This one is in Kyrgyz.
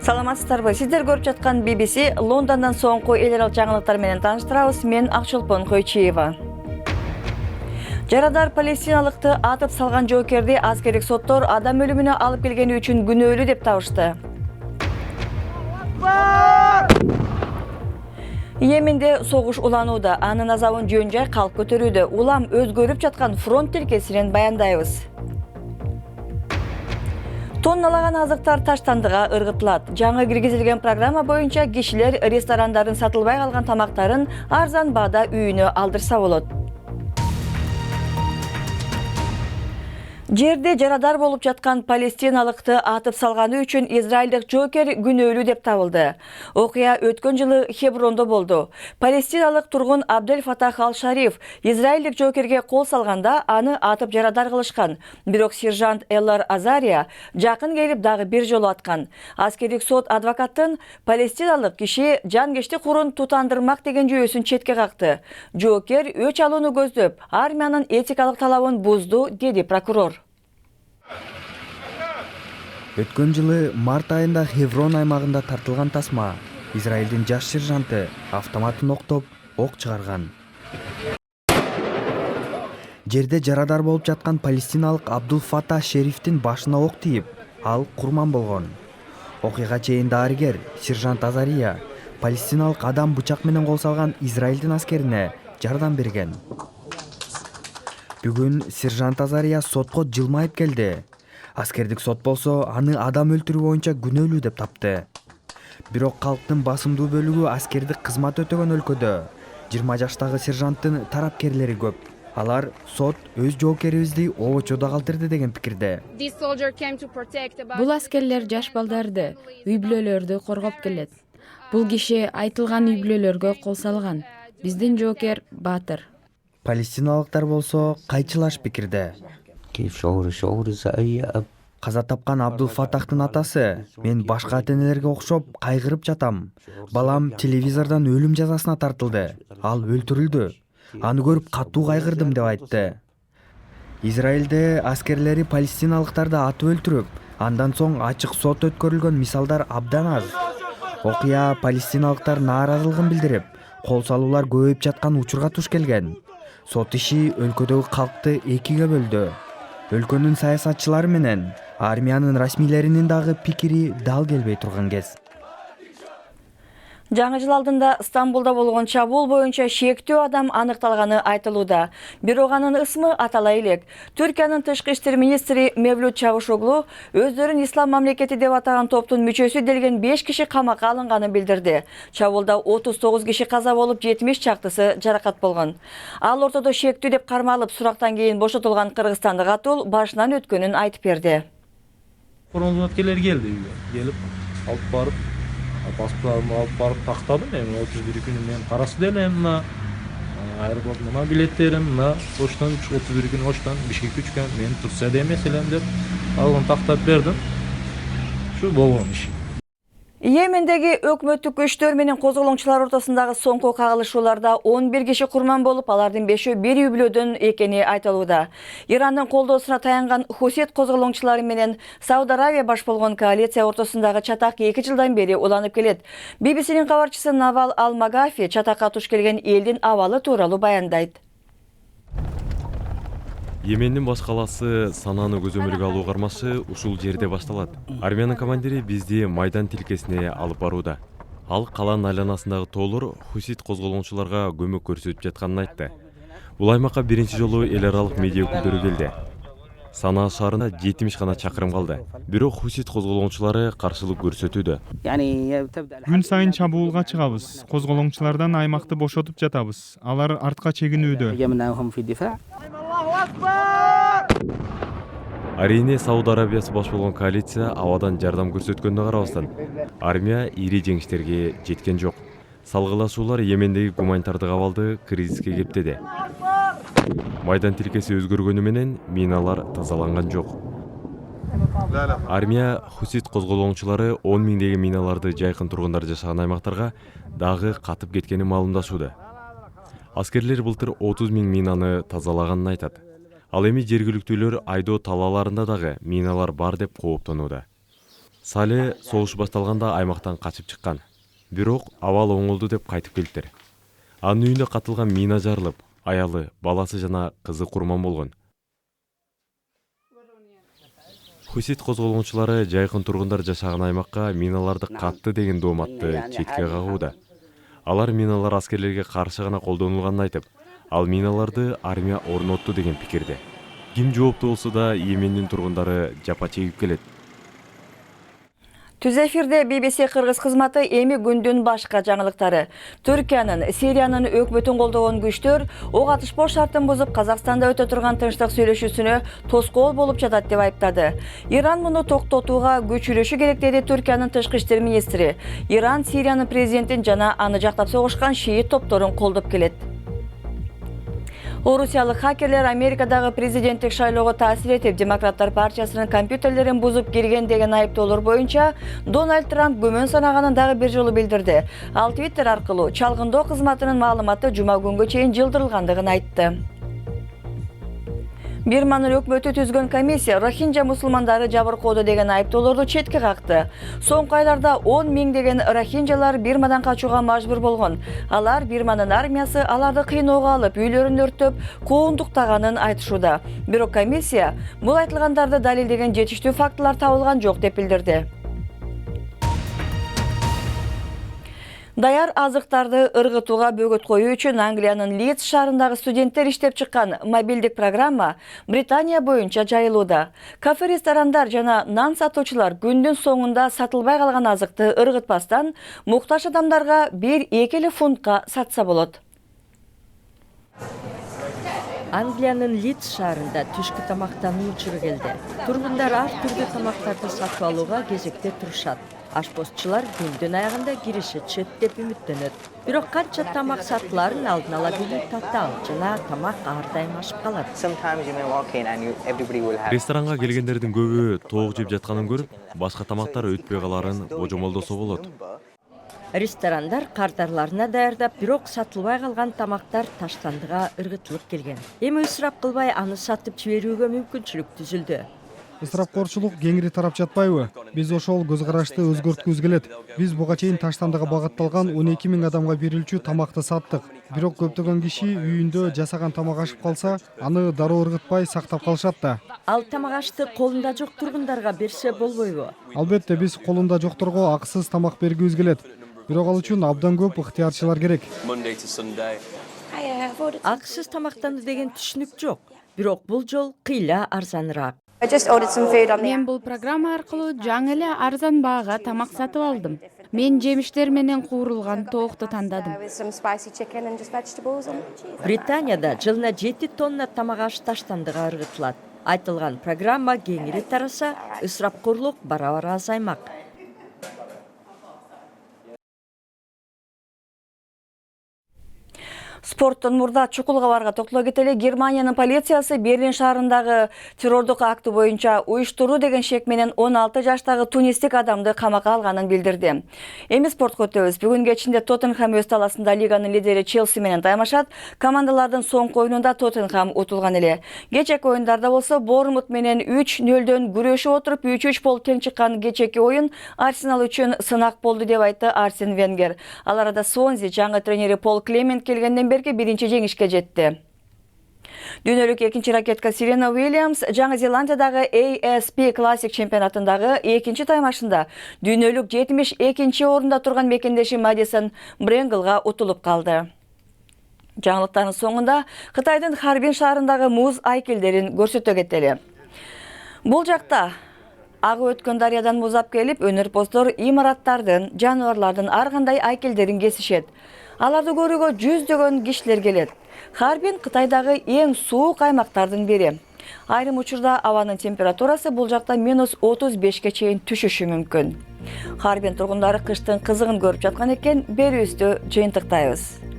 Саламатсыздарбы, сиздер көрүп жаткан BBC Лондондон соңку эл аралык жаңылыктар менен тааныштырабыз. Мен Акчолпон Койчиева. Жарадар палестиналыкты атып салган жоокерди аскердик соттор адам өлүмүнө алып келгени үчүн күнөөлүү деп табышты. Йеменде согуш уланууда, анын азабын жөн жай калп көтөрүүдө. Улам өзгөрүп жаткан фронт тилкесинен баяндайбыз. Тонналаган азыктар таштандыга ыргытылат. Жаңы киргизилген программа боюнча кишилер ресторандардын сатылбай калган тамактарын арзан баада үйүнө алдырса болот. Жерде жарадар болуп жаткан палестиналыкты атып салганы үчүн израилдик жоокер күнөөлүү деп табылды. Окуя өткөн жылы Хеброндо болду. Палестиналык тургун Абдель Фатах Ал-Шариф израилдик жоокерге кол салганда аны атып жарадар кылышкан. Бирок сержант Эллар Азария жакын келип дагы бир жолу аткан. Аскердик сот адвокаттын палестиналык киши жанкечтик курун тутандырмак деген жүйөсүн четке какты. Жоокер өч алууну көздөп, армиянын этикалык талабын бузду, деди прокурор. Өткөн жылы март айында Хеврон аймагында тартылган тасма Израилдин жаш сержанты автоматын октоп ок чыгарган. Жерде жарадар болуп жаткан палестиналык Абдул Фата Шерифтин башына ок тийип, ал курман болгон. Окуяга чейин дарыгер сержант Азария палестиналык адам бычак менен кол салган Израилдин аскерине жардам берген. Бүгүн сержант Азария сотко жылмайып келди. Аскердик сот болсо аны адам өлтүрүү боюнча күнөөлүү деп тапты. Бирок калктын басымдуу бөлүгү аскердик кызмат өтөгөн өлкөдө 20 жаштагы сержанттын тарапкерлери көп. Алар сот өз жоокерибизди обочодо калтырды деген пикирде. Бул аскерлер жаш балдарды, үй бүлөлөрдү коргоп келет. Бул киши айтылган үй бүлөлөргө кол салган. Биздин жоокер баатыр. Палестиналыктар болсо кайчылаш пикирде. Каза тапкан Абдул Фатахтын атасы: "Мен башка ата-энелерге окшоп кайгырып жатам. Балам телевизордон өлүм жазасына тартылды. Ал өлтүрүлдү. Аны көрүп катуу кайгырдым" деп айтты. Израилде аскерлери палестиналыктарды атып өлтүрүп, андан соң ачык сот өткөрүлгөн мисалдар абдан аз. Окуя палестиналыктар нааразылыгын билдирип, кол салуулар көбөйүп жаткан учурга туш келген. Сот иши өлкөдөгү калкты экиге бөлдү. Өлкөнүн саясатчылары менен армиянын расмийлеринин дагы пикири дал келбей турган кез. Жаңы жыл алдында Стамбулда болгон чабуул боюнча шектүү адам аныкталганы айтылууда. Бирок анын ысмы атала элек. Түркиянын тышкы иштер министри Мевлют Чавушоглу өздөрүн ислам мамлекети деп атаган топтун мүчөсү делген 5 киши камакка алынганын билдирди. Чабуулда 39 киши каза болуп, 70 чактысы жаракат болгон. Ал ортодо шектүү деп кармалып, сурактан кийин бошотулган кыргызстандык атул башынан өткөнүн айтып берди. Кызматкерлер келди үйгө. Келип, алып барып, паспортумду алып барып тактадым. Эми 31 күнү мен карасы деле мына аэропорт мына билеттерим, мына поштан 31 күнү оштан Бишкекке учкан. Мен Турцияда эмес элем деп алган тактап бердим. Şu болгон иш. Йемендеги өкмөттүк күчтөр менен козголоңчулар ортосундагы соңку кагылышууларда 11 киши курман болуп, алардын 5-өө бир үй бүлөдөн экени айтылууда. Ирандын колдоосуна таянган Хусит козголоңчулары менен Сауд Аравия баш болгон коалиция ортосундагы чатак 2 жылдан бери уланып келет. BBC'нин кабарчысы Навал Ал-Магафи чатакка туш келген элдин абалы тууралуу баяндайт. Йемендин баш калаасы Сананы көзөмөлгө алуу кармашы ушул жерде башталат. Армиянын командири бизди майдан тилкесине алып барууда. Ал каланын айланасындагы тоолор Хусит козголоңчуларга көмөк көрсөтүп жатканын айтты. Бул аймакка биринчи жолу эл аралык медиа өкүлдөрү келди. Санаа шаарында 70 гана чакырым калды. Бирок Хусит козголоңчулары каршылык көрсөтүүдө. Күн сайын чабуулга чыгабыз. Козголоңчулардан аймакты бошотуп жатабыз. Алар артка чегинүүдө. Арине Сауд Арабиясы баш болгон коалиция абадан жардам көрсөткөнүнө карабастан, армия ири жеңиштерге жеткен жок. Салгылашуулар Йемендеги гуманитардык абалды кризиске кептеди. Майдан тилкеси өзгөргөнү менен миналар тазаланган жок. Армия Хусит козголоңчулары 10 миңдеген миналарды жайкын тургундар жашаган аймактарга дагы катып кеткенин маалымдашууда. Аскерлер былтыр 30 миң минаны тазалаганын айтат. Ал эми жергиликтүүлөр айдоо талааларында дагы миналар бар деп кооптонууда. Сале согуш башталганда аймактан качып чыккан. Бирок абал оңолду деп кайтып келиптир. Анын үйүндө катылган мина жарылып, аялы, баласы жана кызы курман болгон. Хусит козголоңчулары жайкын тургундар жашаган аймакка миналарды катты деген дооматты четке кагууда. Алар миналар аскерлерге каршы гана колдонулганын айтып, ал миналарды армия орнотту деген пикирде. Ким жооптуу болсо да Йемендин тургундары жапа чегип келет. Түз эфирде BBC кыргыз кызматы эми күндүн башка жаңылыктары. Түркиянын, Сириянын өкмөтүн колдогон күчтөр ок атышпоо шартын бузуп Казакстанда өтө турган тынчтык сүйлөшүүсүнө тоскоол болуп жатат деп айыптады. Иран муну токтотууга күчүрүшү керек деди Түркиянын тышкы иштер министри. Иран Сириянын президентин жана аны жактап согушкан шиит топторун колдоп келет. Орусиялык хакерлер Америкадагы президенттик шайлоого таасир этип, Демократтар партиясынын компьютерлерин бузуп кирген деген айыптоолор боюнча Дональд Трамп күмөн санаганын дагы бир жолу билдирди. Ал Твиттер аркылуу чалгындоо кызматынын маалыматы жума күнгө чейин жылдырылгандыгын айтты. Бирманын өкмөтү түзгөн комиссия Рохинджа мусулмандары жабыркоодо деген айыптоолорду четке какты. Соңку айларда 10 миңдеген рохинджалар Бирмадан качууга мажбур болгон. Алар Бирманын армиясы аларды кыйноого алып, үйлөрүн өрттөп, куундуктаганын айтышууда. Бирок комиссия бул айтылгандарды далилдеген жетиштүү фактылар табылган жок деп билдирди. Даяр азыктарды ыргытууга бөгөт коюу үчүн Англиянын Лидс шаарындагы студенттер иштеп чыккан мобилдик программа Британия боюнча жайылууда. Кафе-ресторандар жана нан сатуучулар күндүн соңунда сатылбай калган азыкты ыргытпастан муктаж адамдарга 1-2 фунтка сатса болот. Англиянын Лидс шаарында түшкү тамактануу учуру келди. Тургундар ар түрдүү тамактарды сатып алууга кезекте турушат. Ашпозчулар күндүн аягында киришет деп үмүттөнөт. Бирок канча тамак сатыларын алдын ала билүү татаал жана тамак ар дайым ашып калат. Ресторанга келгендердин көбү тоок жеп жатканын көрүп, башка тамактар өтпөй каларын божомолдосо болот. Ресторандар кардарларына даярдап, бирок сатылбай калган тамактар таштандыга ыргытылып келген. Эми ысырап кылбай аны сатып жиберүүгө мүмкүнчүлүк түзүлдү. Ысырапкорчулук кеңири тарап жатпайбы? Биз ошол көз карашты өзгөрткүбүз келет. Биз буга чейин таштандыга багытталган 12 миң адамга берилчү тамакты саттык. Бирок көптөгөн киши үйүндө жасаган тамак ашып калса, аны дароо ыргытпай сактап калышат да. Ал тамак ашты колунда жок тургундарга берсе болбойбу? Албетте, биз колунда жокторго акысыз тамак бергибиз келет. Бирок ал үчүн абдан көп ыктыярчылар керек. Акысыз тамактануу деген түшүнүк жок. Бирок бул жол кыйла арзаныраак. Мен бул программа аркылуу жаңы эле арзан баага тамак сатып алдым. Мен жемиштер менен куурулган тоокто тандадым. Британияда жылына 7 тонна тамак аш таштандыга ыргытылат. Айтылган программа кеңири тараса, ысырапкорлук бара-бара азаймак. Спорттон мурда чукул кабарга токтоло кетели. Германиянын полициясы Берлин шаарындагы террордук акты боюнча уюштуруу деген шек менен 16 жаштагы тунистик адамды камакка алганын билдирди. Эми спортко өтөбүз. Бүгүн кечинде Тоттенхэм өз таласында лиганын лидери Челси менен таймашат. Командалардын соңку оюнунда Тоттенхэм утулган эле. Кечээки оюндарда болсо Борнмут менен 3-0 күрөшүп отуруп 3-3 болуп тең чыккан кечээки оюн Арсенал үчүн сынак болду деп айтты Арсен Венгер. Ал арада Свонзи жаңы тренери Пол Клемент келгенден берки биринчи жеңишке жетти. Дүйнөлүк экинчи ракетка Серена Уильямс Жаңы Зеландиядагы ASP классик чемпионатындагы экинчи таймашында дүйнөлүк 72-чи орунда турган мекендеши Madison Brangelга утулуп калды. Жаңылыктардын соңунда Кытайдын Харбин шаарындагы муз айкелдерин көрсөтө кетели. Бул жакта агы өткөн дарыядан музап келип, өнөрпоздор имараттардын, жаныбарлардын ар кандай айкелдерин кесишет. Аларды көрүүгө жүздөгөн кишилер келет. Харбин Кытайдагы эң суук аймактардын бири. Айрым учурда абанын температурасы бул жакта -35ке чейин түшүшү мүмкүн. Харбин тургундары кыштын кызыгын көрүп жаткан экен, берүүбүздү жыйынтыктайбыз.